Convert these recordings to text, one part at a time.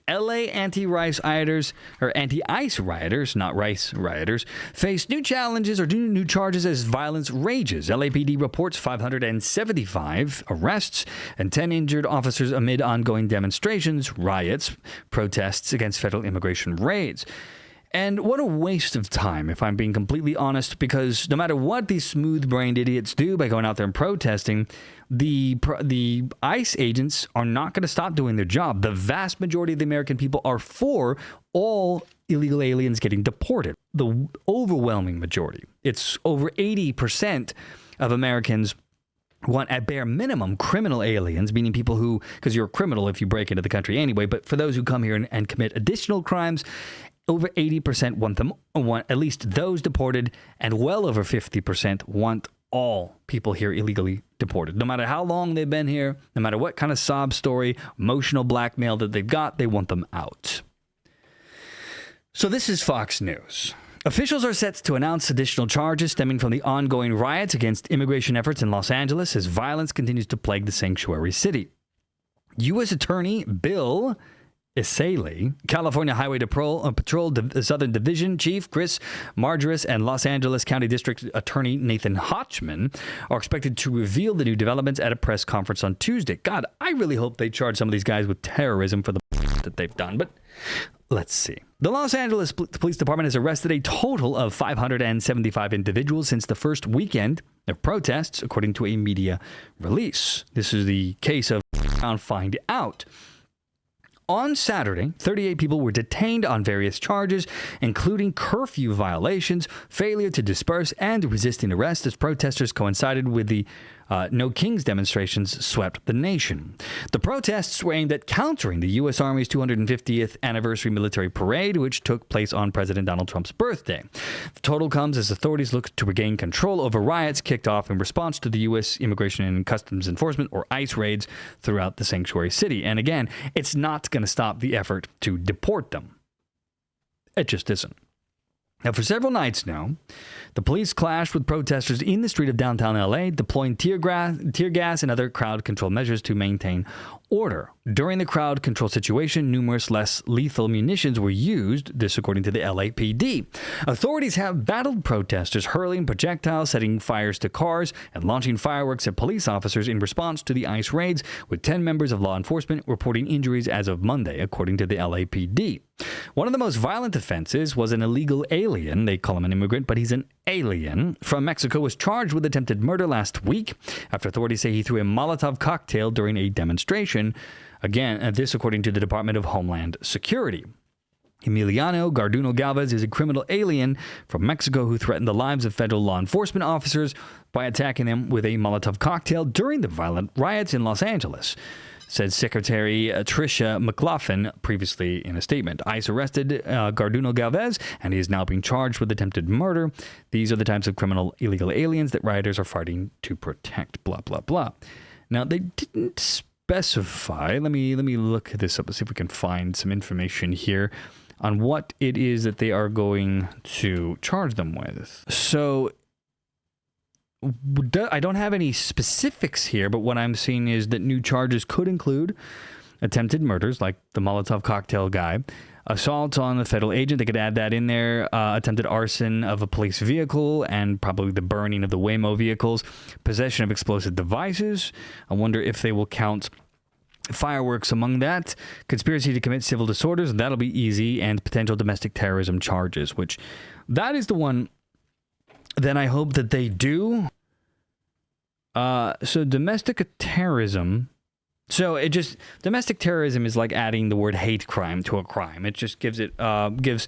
LA anti-rice rioters, or anti-ice rioters, not rice rioters, face new challenges or new charges as violence rages. LAPD reports 575 arrests and 10 injured officers amid ongoing demonstrations, riots, protests against federal immigration raids. And what a waste of time, if I'm being completely honest, because no matter what these smooth-brained idiots do by going out there and protesting, the ICE agents are not going to stop doing their job. The vast majority of the American people are for all illegal aliens getting deported. The overwhelming majority. It's over 80% of Americans want, at bare minimum, criminal aliens, meaning people who, because you're a criminal if you break into the country anyway, but for those who come here and commit additional crimes, over 80% want at least those deported, and well over 50% want all people here illegally deported. No matter how long they've been here, no matter what kind of sob story, emotional blackmail that they've got, they want them out. So this is Fox News. Officials are set to announce additional charges stemming from the ongoing riots against immigration efforts in Los Angeles as violence continues to plague the sanctuary city. U.S. Attorney Bill Essayli, California Highway Patrol Southern Division Chief Chris Margaris, and Los Angeles County District Attorney Nathan Hochman are expected to reveal the new developments at a press conference on Tuesday. God, I really hope they charge some of these guys with terrorism for the that they've done, but let's see. The Los Angeles Police Department has arrested a total of 575 individuals since the first weekend of protests, according to a media release. This is the case of Find Out. On Saturday, 38 people were detained on various charges, including curfew violations, failure to disperse, and resisting arrest as protesters coincided with the No Kings demonstrations swept the nation. The protests were aimed at countering the U.S. Army's 250th anniversary military parade, which took place on President Donald Trump's birthday. The total comes as authorities look to regain control over riots kicked off in response to the U.S. Immigration and Customs Enforcement, or ICE, raids throughout the sanctuary city. And again, it's not going to stop the effort to deport them. It just isn't. Now, for several nights now, the police clashed with protesters in the street of downtown LA, deploying tear gas and other crowd control measures to maintain order. During the crowd control situation, numerous less lethal munitions were used, this according to the LAPD. Authorities have battled protesters, hurling projectiles, setting fires to cars, and launching fireworks at police officers in response to the ICE raids, with 10 members of law enforcement reporting injuries as of Monday, according to the LAPD. One of the most violent offenses was an illegal alien, they call him an immigrant, but he's an alien, from Mexico, was charged with attempted murder last week after authorities say he threw a Molotov cocktail during a demonstration. Again, this according to the Department of Homeland Security. Emiliano Garduno Galvez is a criminal alien from Mexico who threatened the lives of federal law enforcement officers by attacking them with a Molotov cocktail during the violent riots in Los Angeles, said Secretary Tricia McLaughlin previously in a statement. ICE arrested Garduno Galvez, and he is now being charged with attempted murder. These are the types of criminal illegal aliens that rioters are fighting to protect, blah, blah, blah. Now, they didn't specify. Let me look this up and see if we can find some information here on what it is that they are going to charge them with. So I don't have any specifics here, but what I'm seeing is that new charges could include attempted murders, like the Molotov cocktail guy, assault on a federal agent, they could add that in there, attempted arson of a police vehicle, and probably the burning of the Waymo vehicles, possession of explosive devices. I wonder if they will count fireworks among that, conspiracy to commit civil disorders, and that'll be easy, and potential domestic terrorism charges, which that is the one that I hope that they do. So domestic terrorism. So domestic terrorism is like adding the word hate crime to a crime. It just gives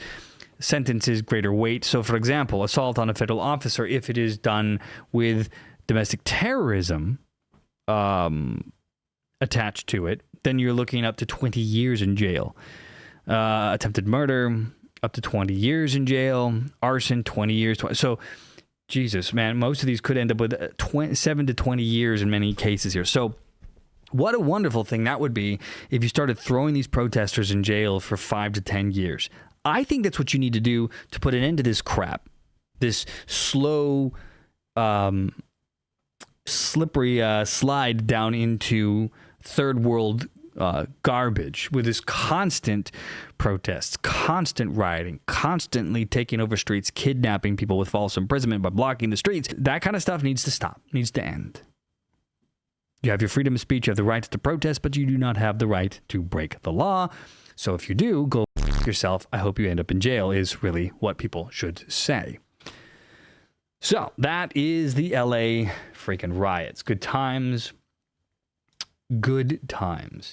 sentences greater weight. So for example, assault on a federal officer, if it is done with domestic terrorism attached to it, then you're looking up to 20 years in jail. Attempted murder, up to 20 years in jail. Arson, 20 years. So Jesus, man, most of these could end up with 7 to 20 years in many cases here. So what a wonderful thing that would be if you started throwing these protesters in jail for 5 to 10 years. I think that's what you need to do to put an end to this crap, this slow, slippery slide down into third world garbage, with this constant protests, constant rioting, constantly taking over streets, kidnapping people with false imprisonment by blocking the streets. That kind of stuff needs to stop, needs to end. You have your freedom of speech, you have the right to protest, but you do not have the right to break the law. So if you do, go yourself. I hope you end up in jail is really what people should say. So that is the LA freaking riots. Good times. Good times.